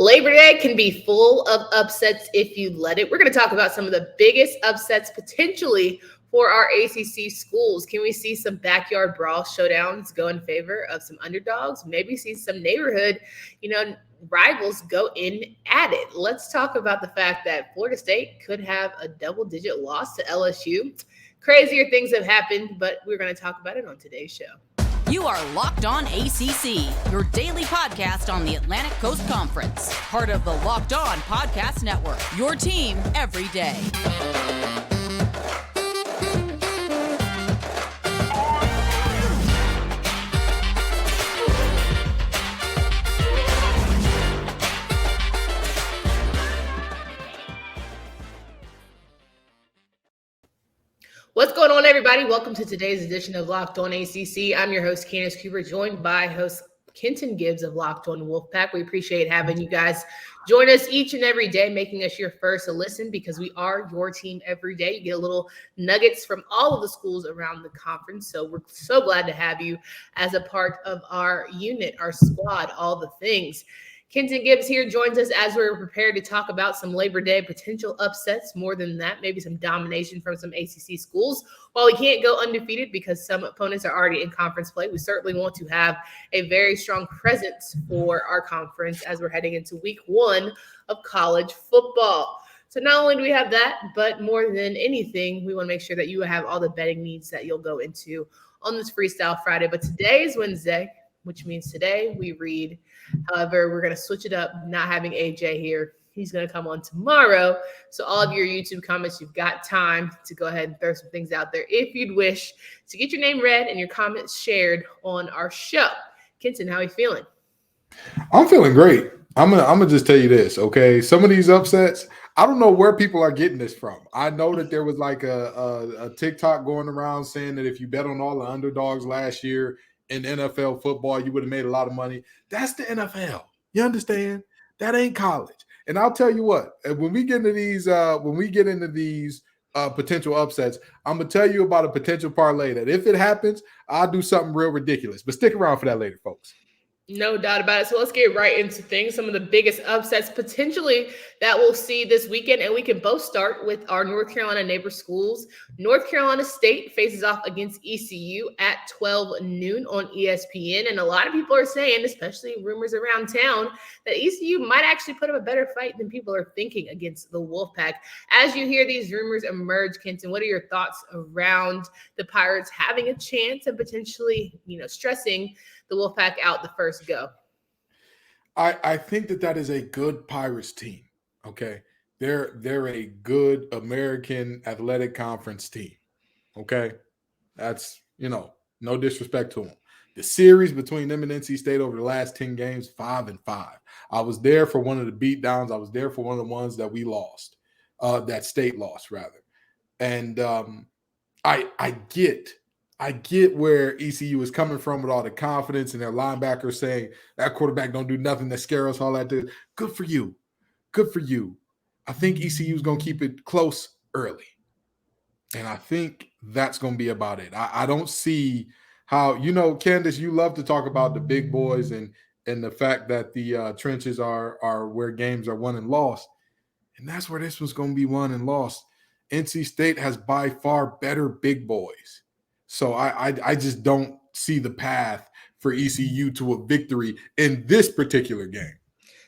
Labor Day can be full of upsets if you let it. We're going to talk about some of the biggest upsets potentially for our ACC schools. Can we see some backyard brawl showdowns go in favor of some underdogs? Maybe see some neighborhood, rivals go in at it. Let's talk about the fact that Florida State could have a double-digit loss to LSU. Crazier things have happened, but we're going to talk about it on today's show. You are Locked On ACC, your daily podcast on the Atlantic Coast Conference. Part of the Locked On Podcast Network, your team every day. What's going on, everybody? Welcome to today's edition of Locked On ACC. I'm your host, Candace Cooper, joined by host Kenton Gibbs of Locked On Wolfpack. We appreciate having you guys join us each and every day, making us your first to listen because we are your team every day. You get a little nuggets from all of the schools around the conference. So we're so glad to have you as a part of our unit, our squad, all the things. Kenton Gibbs here joins us as we're prepared to talk about some Labor Day potential upsets. More than that, maybe some domination from some ACC schools. While we can't go undefeated because some opponents are already in conference play, we certainly want to have a very strong presence for our conference as we're heading into week one of college football. So not only do we have that, but more than anything, we want to make sure that you have all the betting needs that you'll go into on this Freestyle Friday. But today is Wednesday, which means today we read. However, we're going to switch it up, not having AJ here. He's going to come on tomorrow. So all of your YouTube comments, you've got time to go ahead and throw some things out there if you'd wish to get your name read and your comments shared on our show. Kenton, how are you feeling? I'm feeling great. I'm gonna just tell you this, okay? Some of these upsets, I don't know where people are getting this from. I know that there was like a TikTok going around saying that if you bet on all the underdogs last year in NFL football, you would have made a lot of money. That's the NFL. You understand? That ain't college. And I'll tell you what, when we get into these potential upsets, I'm gonna tell you about a potential parlay that if it happens, I'll do something real ridiculous. But stick around for that later, folks. No doubt about it. So let's get right into things. Some of the biggest upsets potentially that we'll see this weekend. And we can both start with our North Carolina neighbor schools. North Carolina State faces off against ECU at 12 noon on ESPN. And a lot of people are saying, especially rumors around town, that ECU might actually put up a better fight than people are thinking against the Wolfpack. As you hear these rumors emerge, Kenton, what are your thoughts around the Pirates having a chance and potentially, stressing the Wolfpack out the first go? I think that is a good Pirates team. Okay, they're a good American Athletic Conference team. Okay, that's no disrespect to them. The series between them and NC State over the last 10 games, 5-5. I was there for one of the beatdowns. I was there for one of the ones that we lost, that State lost rather. And I get where ECU is coming from with all the confidence and their linebackers saying that quarterback don't do nothing that scare us, all that. Good for you. Good for you. I think ECU is going to keep it close early. And I think that's going to be about it. I don't see how, Candace, you love to talk about the big boys and the fact that the trenches are where games are won and lost. And that's where this was going to be won and lost. NC State has by far better big boys. So I just don't see the path for ECU to a victory in this particular game.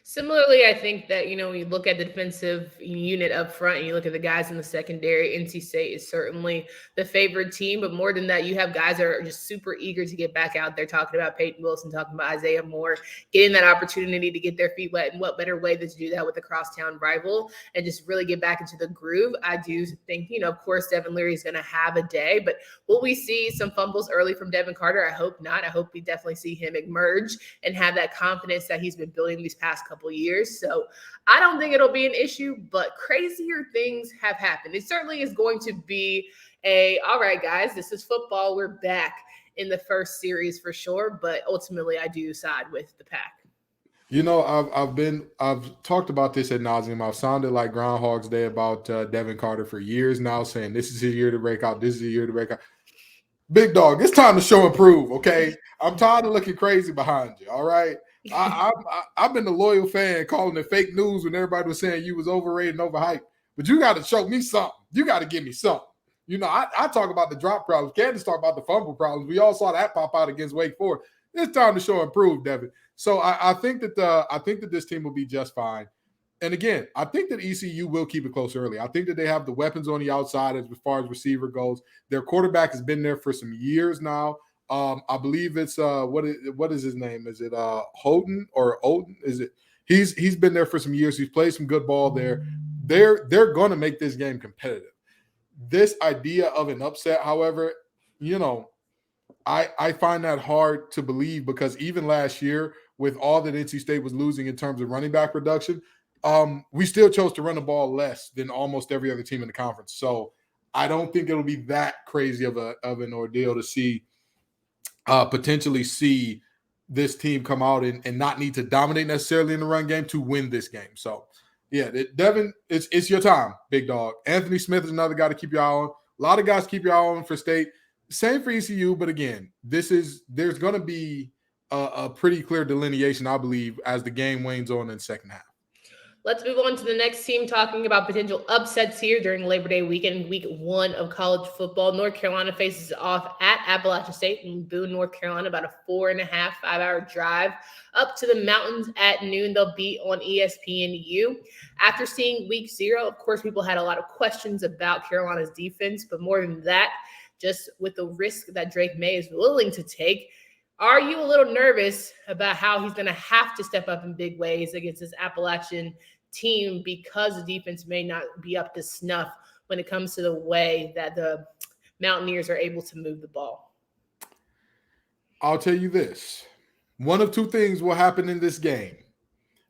Similarly, I think that, when you look at the defensive unit up front and you look at the guys in the secondary, NC State is certainly the favored team. But more than that, you have guys that are just super eager to get back out there, talking about Peyton Wilson, talking about Isaiah Moore, getting that opportunity to get their feet wet. And what better way than to do that with a crosstown rival and just really get back into the groove. I do think, of course, Devin Leary is going to have a day. But will we see some fumbles early from Devin Carter? I hope not. I hope we definitely see him emerge and have that confidence that he's been building these past couple years. So I don't think it'll be an issue, but crazier things have happened. It certainly is going to be all right, guys, this is football. We're back in the first series for sure. But ultimately, I do side with the Pack. I've talked about this ad nauseum. I've sounded like Groundhog's Day about Devin Carter for years now, saying this is his year to break out. This is his year to break out. Big dog, it's time to show and prove, okay? I'm tired of looking crazy behind you, all right? I've been a loyal fan calling it fake news when everybody was saying you was overrated and overhyped. But you got to show me something. You got to give me something. I talk about the drop problems. Candace talk about the fumble problems. We all saw that pop out against Wake Forest. It's time to show and prove, Devin. So I think that this team will be just fine. And again, I think that ECU will keep it close early. I think that they have the weapons on the outside as far as receiver goes. Their quarterback has been there for some years now. I believe it's what is his name? Is it Houghton or Oden? Is it? He's been there for some years. He's played some good ball there. They're going to make this game competitive. This idea of an upset, however, I find that hard to believe because even last year, with all that NC State was losing in terms of running back production, we still chose to run the ball less than almost every other team in the conference. So I don't think it'll be that crazy of an ordeal to see potentially see this team come out and not need to dominate necessarily in the run game to win this game. So, yeah, Devin, it's your time, big dog. Anthony Smith is another guy to keep your eye on. A lot of guys keep your eye on for State. Same for ECU, but again, there's going to be a pretty clear delineation, I believe, as the game wanes on in the second half. Let's move on to the next team, talking about potential upsets here during Labor Day weekend, week 1 of college football. North Carolina faces off at Appalachian State in Boone, North Carolina, about a 4.5-5-hour drive up to the mountains at noon. They'll be on ESPNU. After seeing week 0, of course, people had a lot of questions about Carolina's defense, but more than that, just with the risk that Drake May is willing to take, are you a little nervous about how he's going to have to step up in big ways against this Appalachian team because the defense may not be up to snuff when it comes to the way that the Mountaineers are able to move the ball? I'll tell you this. One of two things will happen in this game.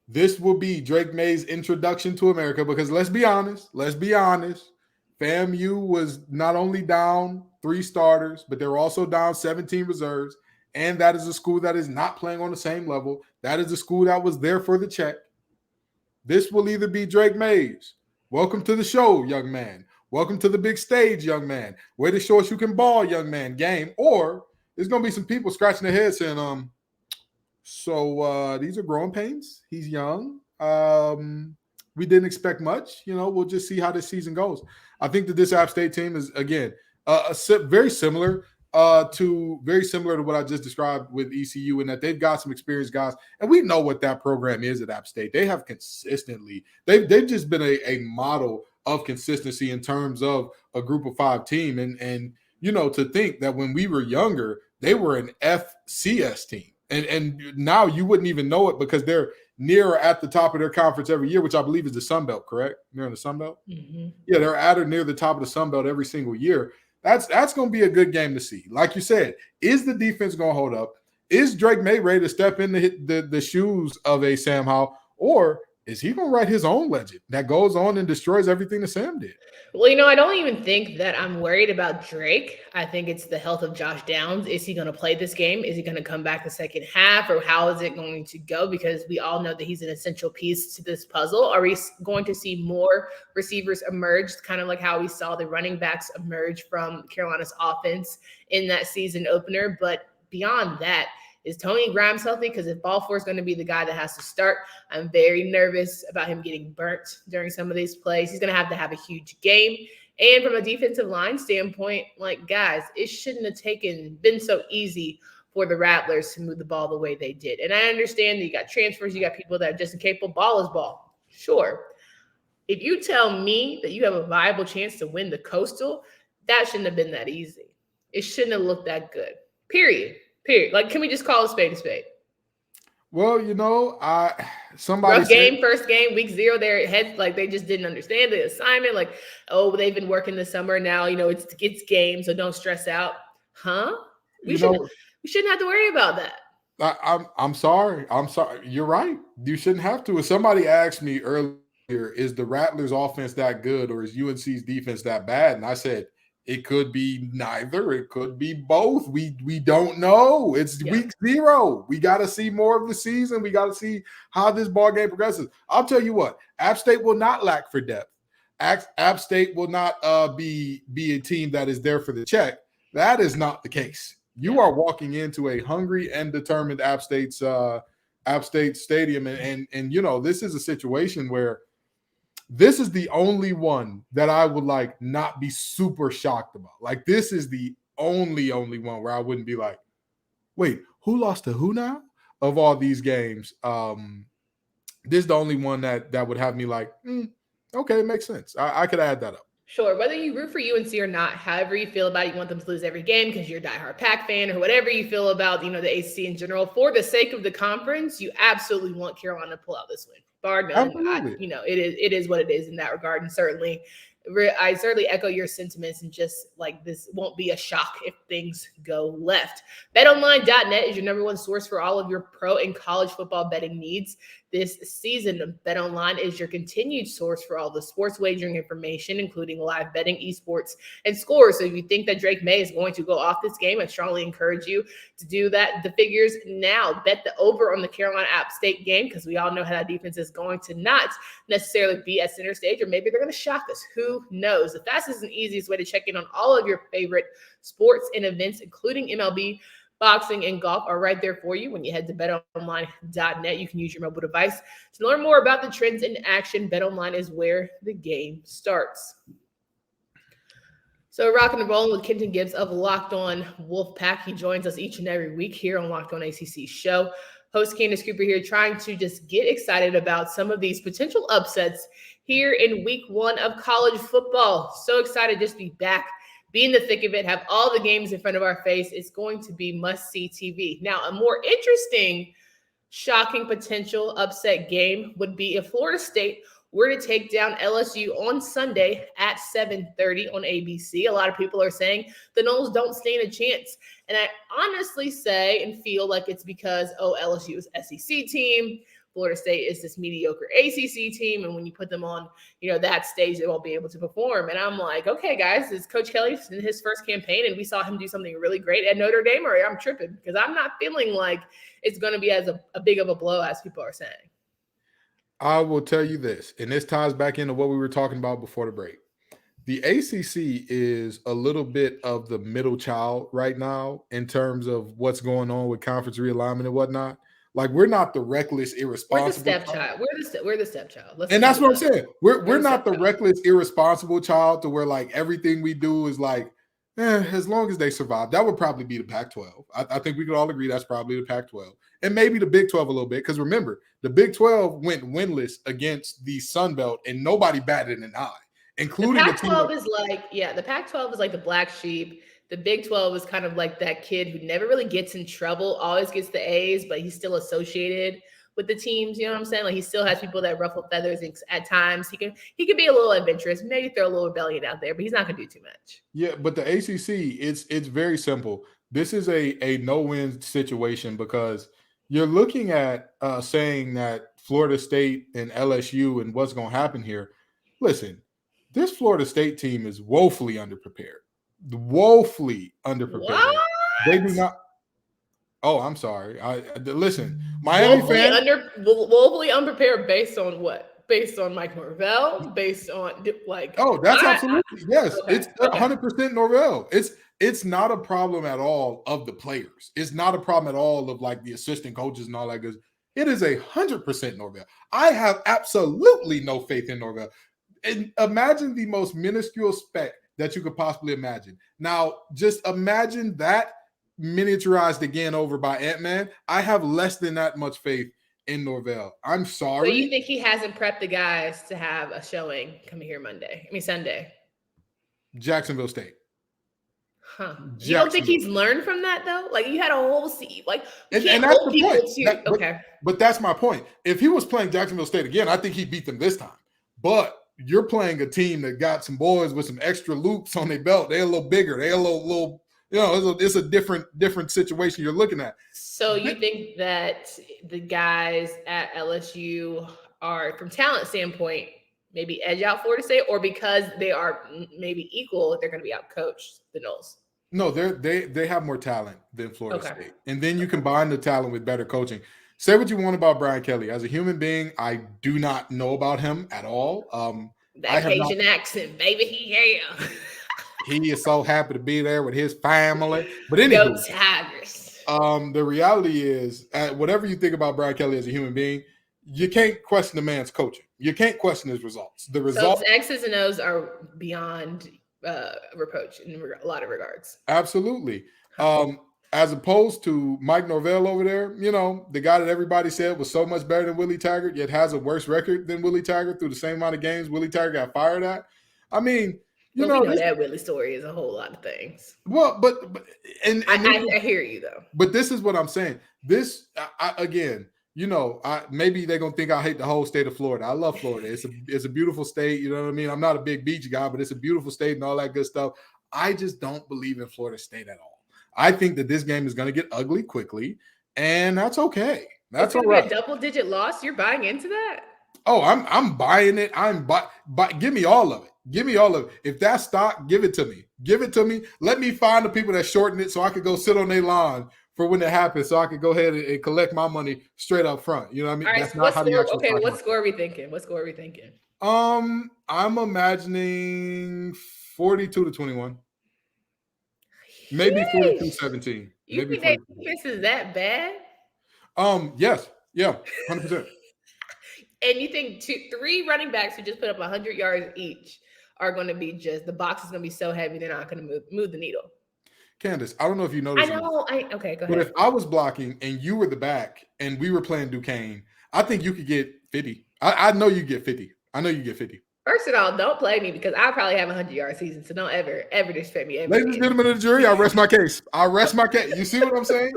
This will be Drake May's introduction to America because let's be honest, FAMU was not only down 3 starters, but they were also down 17 reserves. And that is a school that is not playing on the same level. That is a school that was there for the check. This will either be Drake May's. Welcome to the show, young man. Welcome to the big stage, young man. Way to show us you can ball, young man, game. Or there's going to be some people scratching their heads saying, so these are growing pains. He's young. We didn't expect much. We'll just see how this season goes. I think that this App State team is, again, very similar to what I just described with ECU, in that they've got some experienced guys, and we know what that program is at App State. They have consistently, they've just been a model of consistency in terms of a group of 5 team. And to think that when we were younger, they were an FCS team. And now you wouldn't even know it because they're near or at the top of their conference every year, which I believe is the Sun Belt, correct? They're in the Sun Belt? Mm-hmm. Yeah, they're at or near the top of the Sun Belt every single year. That's going to be a good game to see. Like you said, is the defense going to hold up? Is Drake May ready to step in the shoes of a Sam Howell? Or is he going to write his own legend that goes on and destroys everything that Sam did? Well, I don't even think that I'm worried about Drake. I think it's the health of Josh Downs. Is he going to play this game? Is he going to come back the second half? Or how is it going to go? Because we all know that he's an essential piece to this puzzle. Are we going to see more receivers emerge, kind of like how we saw the running backs emerge from Carolina's offense in that season opener? But beyond that, is Tony Grimes healthy? Because if Balfour is going to be the guy that has to start, I'm very nervous about him getting burnt during some of these plays. He's going to have a huge game. And from a defensive line standpoint, guys, it shouldn't have been so easy for the Rattlers to move the ball the way they did. And I understand that you got transfers, you got people that are just incapable. Ball is ball. Sure. If you tell me that you have a viable chance to win the Coastal, that shouldn't have been that easy. It shouldn't have looked that good. Period. Can we just call a spade a spade? Well, somebody rough game, first game, week 0, their heads they just didn't understand the assignment. They've been working this summer now. It's game, so don't stress out, huh? We shouldn't have to worry about that. I'm sorry. You're right. You shouldn't have to. If somebody asked me earlier, is the Rattlers' offense that good, or is UNC's defense that bad? And I said, it could be neither. It could be both. We don't know. It's week 0. We got to see more of the season. We got to see how this ball game progresses. I'll tell you what, App State will not lack for depth. App State will not be a team that is there for the check. That is not the case. You are walking into a hungry and determined App State's App State Stadium, and you know, this is a situation where this is the only one that I would like not be super shocked about. Like, this is the only one where I wouldn't be like, wait, who lost to who now? Of all these games, this is the only one that would have me like, okay, it makes sense. I could add that up. Sure, whether you root for UNC or not, however you feel about it, you want them to lose every game because you're a diehard Pac fan, or whatever you feel about, you know, the ACC in general. For the sake of the conference, you absolutely want Carolina to pull out this win. Bar none. You know, it is what it is in that regard, and certainly I certainly echo your sentiments, and just like, this won't be a shock if things go left. BetOnline.net is your number one source for all of your pro and college football betting needs this season. BetOnline is your continued source for all the sports wagering information, including live betting, esports, and scores. So if you think that Drake May is going to go off this game, I strongly encourage you to do that. The figures now. Bet the over on the Carolina App State game, because we all know how that defense is going to not necessarily be at center stage, or maybe they're going to shock us. Who knows? The fastest and easiest way to check in on all of your favorite sports and events, including MLB, boxing, and golf, are right there for you when you head to betonline.net. You can use your mobile device to learn more about the trends in action. BetOnline is where the game starts. So, rocking and rolling with Kenton Gibbs of Locked On Wolfpack. He joins us each and every week here on Locked On ACC show. Host Candace Cooper here, trying to just get excited about some of these potential upsets here in week 1 of college football. So excited just to be back, be in the thick of it, have all the games in front of our face. It's going to be must-see TV. Now, a more interesting, shocking potential upset game would be if Florida State were to take down LSU on Sunday at 7:30 on ABC. A lot of people are saying the Noles don't stand a chance. And I honestly say and feel like it's because, LSU is SEC team, Florida State is this mediocre ACC team, and when you put them on, you know, that stage, they won't be able to perform. And I'm like, okay, guys, it's Coach Kelly in his first campaign, and we saw him do something really great at Notre Dame, or I'm tripping, because I'm not feeling like it's going to be as a big of a blow as people are saying. I will tell you this, and this ties back into what we were talking about before the break. The ACC is a little bit of the middle child right now in terms of what's going on with conference realignment and whatnot. Like, we're not the reckless, irresponsible. We're the stepchild. We're the stepchild. And that's what I'm saying. We're not the reckless, irresponsible child to where like everything we do is like, as long as they survive. That would probably be the Pac-12. I think we could all agree that's probably the Pac-12. And maybe the Big 12 a little bit, because remember, the Big 12 went winless against the Sun Belt, and nobody batted an eye, including the Pac-12 is like, the Pac-12 is like the black sheep. The Big 12 is kind of like that kid who never really gets in trouble, always gets the A's, but he's still associated with the teams. You know what I'm saying? Like, he still has people that ruffle feathers, and at times he can be a little adventurous, maybe throw a little rebellion out there, but he's not going to do too much. Yeah, but the ACC, it's very simple. This is a no-win situation, because you're looking at saying that Florida State and LSU and what's going to happen here. Listen, this Florida State team is woefully underprepared. Woefully underprepared. What? They do not. Oh, I'm sorry. Listen, Miami fans woefully unprepared based on what? Based on Mike Norvell? Based on like? Oh, that's absolutely yes. Okay. It's 100% Norvell. It's not a problem at all of the players. It's not a problem at all of like the assistant coaches and all that good. It is 100% Norvell. I have absolutely no faith in Norvell. And imagine the most minuscule speck that you could possibly imagine. Now, just imagine that miniaturized again over by Ant-Man. I have less than that much faith in Norvell. I'm sorry. So you think he hasn't prepped the guys to have a showing coming here Sunday? Jacksonville State. Huh. You don't think he's learned from that though? Like, you had a whole like, and that's the point. But that's my point. If he was playing Jacksonville State again, I think he beat them this time. But you're playing a team that got some boys with some extra loops on their belt. They're a little bigger. They're a little, you know, it's a different situation you're looking at. So you think that the guys at LSU are, from talent standpoint, maybe edge out Florida State, or because they are maybe equal, they're going to be outcoached the Noles? No, they have more talent than Florida State. And then you combine the talent with better coaching. Say what you want about Brian Kelly. As a human being, I do not know about him at all. That Cajun accent, baby, he is so happy to be there with his family. But anyway, Tigers. The reality is, whatever you think about Brad Kelly as a human being, you can't question the man's coaching. You can't question his results. The results, so X's and O's are beyond reproach in a lot of regards. Absolutely. As opposed to Mike Norvell over there, the guy that everybody said was so much better than Willie Taggart, yet has a worse record than Willie Taggart through the same amount of games Willie Taggart got fired at. I mean, we know that Willie story is a whole lot of things. Well, but I hear you though. But this is what I'm saying. This again, maybe they're gonna think I hate the whole state of Florida. I love Florida. It's a beautiful state. You know what I mean? I'm not a big beach guy, but it's a beautiful state and all that good stuff. I just don't believe in Florida State at all. I think that this game is going to get ugly quickly, and that's okay. That's all right. A double-digit loss. You're buying into that? Oh, I'm buying it. Give me all of it. Give me all of it. If that's stock, give it to me. Give it to me. Let me find the people that shorten it so I could go sit on their lawn for when it happens, so I could go ahead and collect my money straight up front. You know what I mean? All right, that's not how the actual. Okay, what score are we thinking? I'm imagining 42-21. Maybe 42-17. You think that defense is that bad? Yes. Yeah, 100%. And you think 3 running backs who just put up 100 yards each are going to be the box is going to be so heavy they're not going to move the needle. Candace, I don't know if you noticed. I know. Okay, go ahead. But if I was blocking and you were the back and we were playing Duquesne, I think you could get 50. I know you get 50. I know you get 50. First of all, don't play me because I probably have a 100-yard season, so don't ever disrespect me. Ladies and gentlemen of the jury, I rest my case. You see what I'm saying?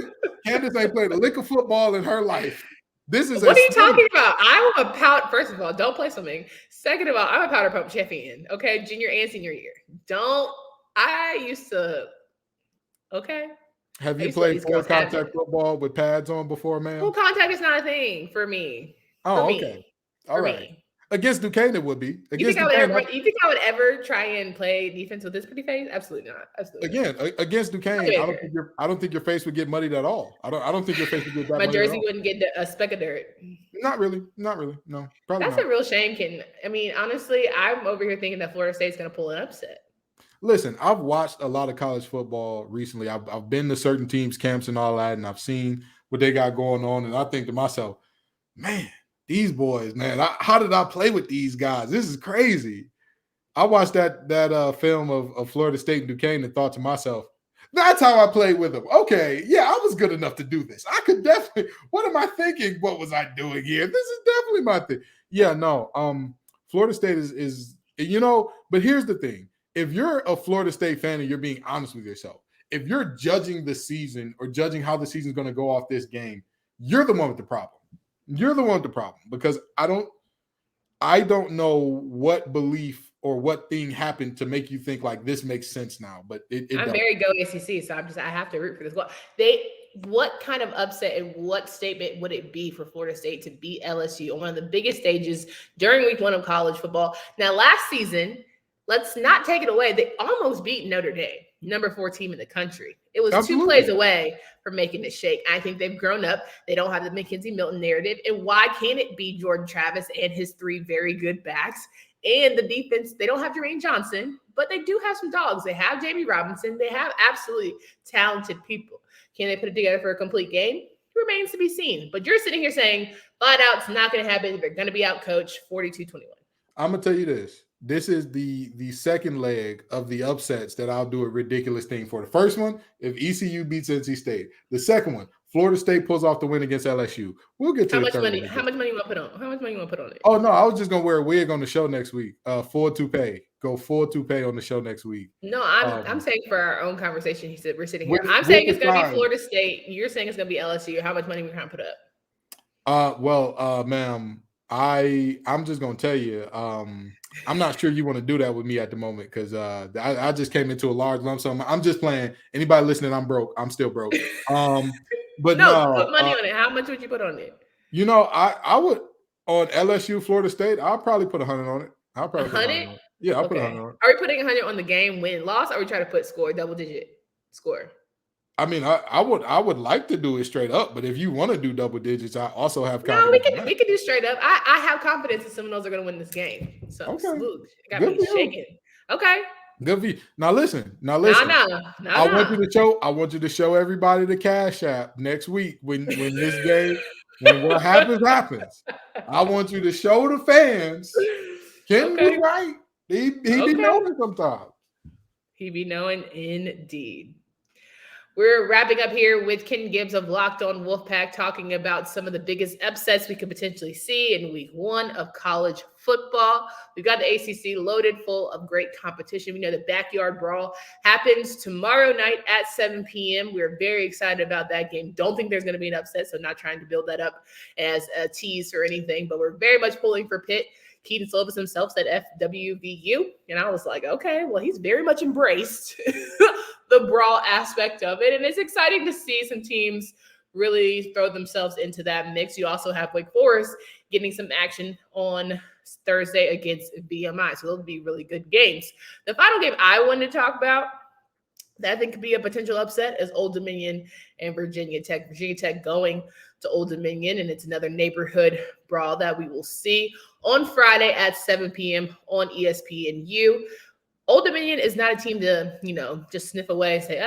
Candace ain't played a lick of football in her life. What are you talking about? I'm a powder. First of all, don't play something. Second of all, I'm a powder pump champion. Okay, junior and senior year. I used to. Okay. Have you played full contact football with pads on before, man? Full contact is not a thing for me. Oh, okay. All right. Against Duquesne, it would be. You think I would ever try and play defense with this pretty face? Absolutely not. Absolutely. Again, against Duquesne, I don't think your face would get muddied at all. I don't think your face would get that. My jersey wouldn't get a speck of dirt. Not really. No, probably That's not. A real shame, Kenton. I mean, honestly, I'm over here thinking that Florida State's going to pull an upset. Listen, I've watched a lot of college football recently. I've been to certain teams' camps and all that, and I've seen what they got going on, and I think to myself, man, these boys, man, how did I play with these guys? This is crazy. I watched that film of Florida State and Duquesne and thought to myself, that's how I played with them. Okay, yeah, I was good enough to do this. I could definitely. What am I thinking? What was I doing here? This is definitely my thing. Yeah, no. Florida State is but here's the thing. If you're a Florida State fan and you're being honest with yourself, if you're judging the season or judging how the season's going to go off this game, you're the one with the problem. You're the one with the problem because I don't know what belief or what thing happened to make you think like this makes sense now. But I'm very go ACC, so I have to root for this. What kind of upset and what statement would it be for Florida State to beat LSU on one of the biggest stages during week 1 of college football? Now, last season, let's not take it away. They almost beat Notre Dame, number 4 team in the country. It was Absolutely. 2 plays away from making it shake. I think they've grown up. They don't have the Mackenzie Milton narrative. And why can't it be Jordan Travis and his 3 very good backs? And the defense, they don't have Jermaine Johnson, but they do have some dogs. They have Jamie Robinson. They have absolutely talented people. Can they put it together for a complete game? It remains to be seen. But you're sitting here saying, flat out, it's not going to happen. They're going to be outcoached 42-21. I'm going to tell you this. This is the second leg of the upsets that I'll do a ridiculous thing for. The first one, if ECU beats NC State. The second one, Florida State pulls off the win against LSU. We'll get to the third one. How much money you want to put on? How much money you want to put on it? Oh, no, I was just going to wear a wig on the show next week. Full toupee. Go full toupee on the show next week. No, I'm saying for our own conversation, he said we're sitting here. I'm saying it's going to be Florida State. You're saying it's going to be LSU. How much money are we trying to put up? Ma'am, I'm just going to tell you, I'm not sure you want to do that with me at the moment because I just came into a large lump sum. I'm just playing. Anybody listening, I'm broke. I'm still broke. But no, put money on it. How much would you put on it? I would on LSU, Florida State. I'll probably put 100 on it. I'll probably 100. Yeah, I'll put 100 on it. Are we putting 100 on the game win loss? Or are we trying to put double digit score? I mean, I would like to do it straight up, but if you want to do double digits, I also have confidence. No, we can do straight up. I have confidence that Seminoles are going to win this game. So salute. It got me shaking. Okay. Good for you. Now listen. No. I want you to show everybody the Cash App next week when this game, when what happens. I want you to show the fans. Ken be right. He be knowing sometimes. He be knowing indeed. We're wrapping up here with Ken Gibbs of Locked On Wolfpack, talking about some of the biggest upsets we could potentially see in week 1 of college football. We've got the ACC loaded full of great competition. We know the Backyard Brawl happens tomorrow night at 7 p.m. We're very excited about that game. Don't think there's going to be an upset, so not trying to build that up as a tease or anything, but we're very much pulling for Pitt. Keaton Slovis himself said FWVU, and I was like, okay, well, he's very much embraced the brawl aspect of it, and it's exciting to see some teams really throw themselves into that mix. You also have Wake Forest getting some action on Thursday against VMI, so those will be really good games. The final game I wanted to talk about that I think could be a potential upset is Old Dominion and Virginia Tech. Virginia Tech going to Old Dominion, and it's another neighborhood brawl that we will see on Friday at 7 p.m. on ESPNU. Old Dominion is not a team to, just sniff away and say,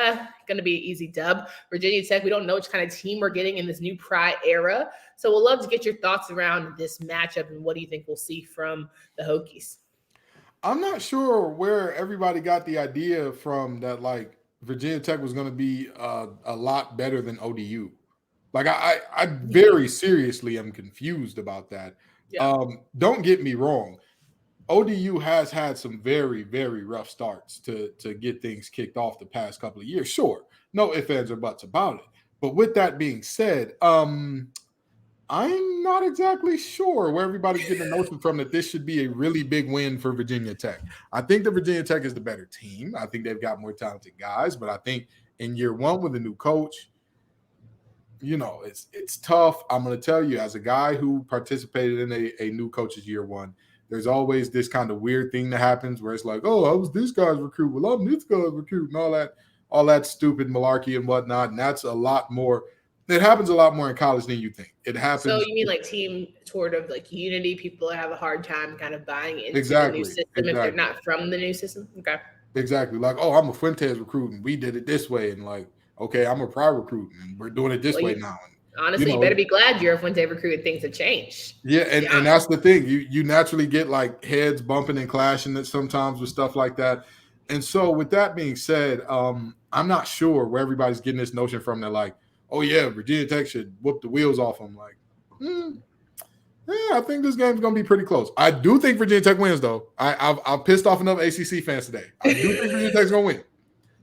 going to be an easy dub. Virginia Tech, we don't know which kind of team we're getting in this new Pry era. So we'll love to get your thoughts around this matchup and what do you think we'll see from the Hokies? I'm not sure where everybody got the idea from that, like, Virginia Tech was going to be a lot better than ODU. Like, I very seriously am confused about that. Yeah. Don't get me wrong. ODU has had some very, very rough starts to get things kicked off the past couple of years. Sure, no ifs, ands, or buts about it. But with that being said, I'm not exactly sure where everybody's getting the notion from that this should be a really big win for Virginia Tech. I think that Virginia Tech is the better team. I think they've got more talented guys, but I think in year 1 with a new coach, it's tough. I'm going to tell you, as a guy who participated in a new coach's year 1, there's always this kind of weird thing that happens where it's like, oh, I was this guy's recruit. Well, I'm this guy's recruit and all that stupid malarkey and whatnot. And that's a lot more. It happens a lot more in college than you think. It happens. So you mean like team sort of like unity? People have a hard time kind of buying into the new system if they're not from the new system? Okay. Exactly. Like, oh, I'm a Fuentes recruit and we did it this way. And like, okay, I'm a Pry recruit and we're doing it this way now. And, honestly, you better be glad you're a Fuente recruit and things have changed. Yeah, and that's the thing. You naturally get like heads bumping and clashing sometimes with stuff like that. And so with that being said, I'm not sure where everybody's getting this notion from that like, oh yeah, Virginia Tech should whoop the wheels off them. Like, I think this game's gonna be pretty close. I do think Virginia Tech wins though. I've pissed off enough ACC fans today. I do think Virginia Tech's gonna win.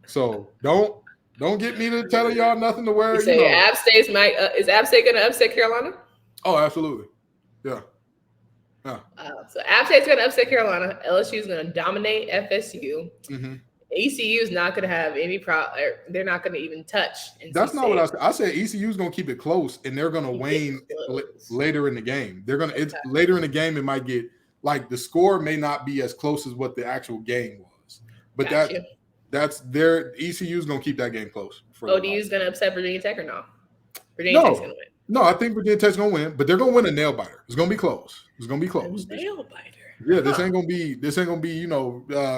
So don't get me to tell y'all nothing to worry. You say App State's is App State going to upset Carolina? Oh, absolutely. Yeah. So App State's going to upset Carolina. LSU is going to dominate FSU. Mm-hmm. ECU is not going to have any problem. They're not going to even touch. That's not what I said. I said ECU is going to keep it close, and they're going to wane later in the game. They're going to it's later in the game. It might get like the score may not be as close as what the actual game was, but that's their ECU is going to keep that game close. ODU is going to upset Virginia Tech or no? Virginia Tech's going to win. No, I think Virginia Tech's going to win, but they're going to win a nail biter. It's going to be close. It's going to be close. A nail biter. Yeah, this ain't gonna be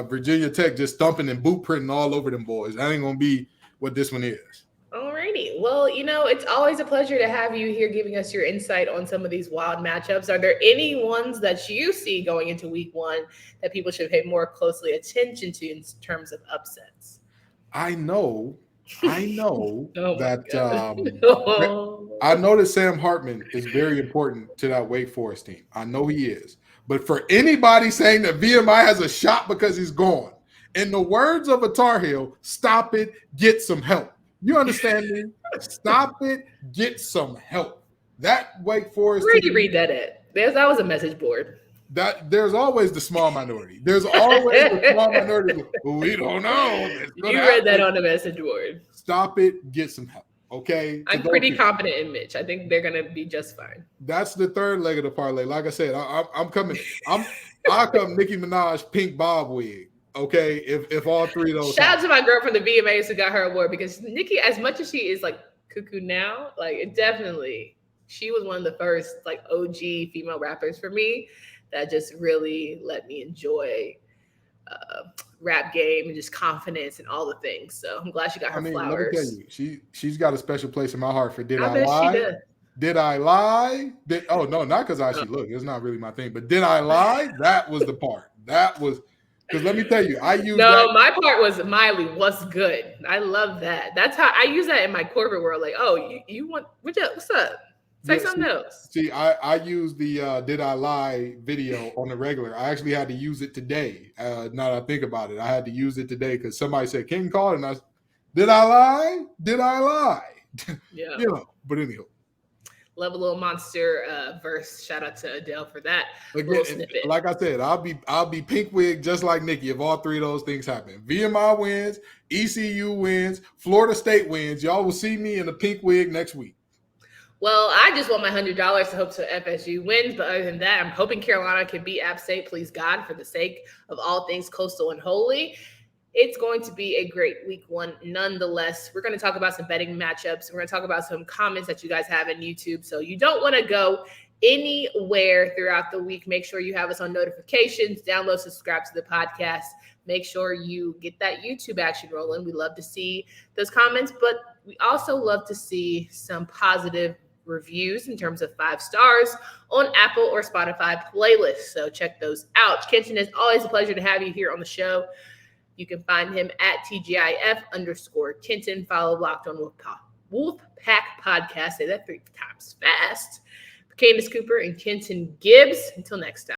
Virginia Tech just thumping and boot printing all over them boys. That ain't gonna be what this one is. Alrighty. Well, it's always a pleasure to have you here giving us your insight on some of these wild matchups. Are there any ones that you see going into week 1 that people should pay more closely attention to in terms of upsets? I know that I know that Sam Hartman is very important to that Wake Forest team. I know he is. But for anybody saying that VMI has a shot because he's gone, in the words of a Tar Heel, stop it, get some help. You understand me? Stop it, get some help. That Wake Forest. Where did you read that at? That was a message board. There's always the small minority. There's always the small minority. We don't know. You read that on the message board. Stop it, get some help. Okay, I'm pretty confident in Mitch. I think they're gonna be just fine. That's the third leg of the parlay. Like I said, I'm coming. I come Nicki Minaj pink bob wig. Okay, if all three of those. Shout out to my girl from the VMAs who got her award because Nicki, as much as she is like cuckoo now, like it definitely she was one of the first like OG female rappers for me that just really let me enjoy rap game and just confidence and all the things. So I'm glad she got her flowers. Let me tell you, she's got a special place in my heart for Did I bet Lie? She does. Did I lie? Oh no, not because how she looked. It's not really my thing. But did I lie? That was the part. That was because let me tell you, I use my part was Miley. What's good? I love that. That's how I use that in my corporate world. Like, oh, you want what's up? Say something else. See, I use the Did I Lie video on the regular. I actually had to use it today. Now that I think about it, I had to use it today because somebody said King called and did I lie? Did I lie? Yeah. But anyhow. Love a little monster verse. Shout out to Adele for that. Again, like I said, I'll be pink wig just like Nikki if all three of those things happen. VMI wins, ECU wins, Florida State wins. Y'all will see me in a pink wig next week. Well, I just want my $100 to hope to FSU wins. But other than that, I'm hoping Carolina can beat App State. Please God, for the sake of all things coastal and holy. It's going to be a great week one. Nonetheless, we're going to talk about some betting matchups. We're going to talk about some comments that you guys have in YouTube. So you don't want to go anywhere throughout the week. Make sure you have us on notifications, download, subscribe to the podcast. Make sure you get that YouTube action rolling. We love to see those comments, but we also love to see some positive reviews in terms of 5 stars on Apple or Spotify playlists. So check those out. Kenton, it's always a pleasure to have you here on the show. You can find him at TGIF_Kenton. Follow Locked On Wolfpack Podcast. Say that 3 times fast. Candace Cooper and Kenton Gibbs. Until next time.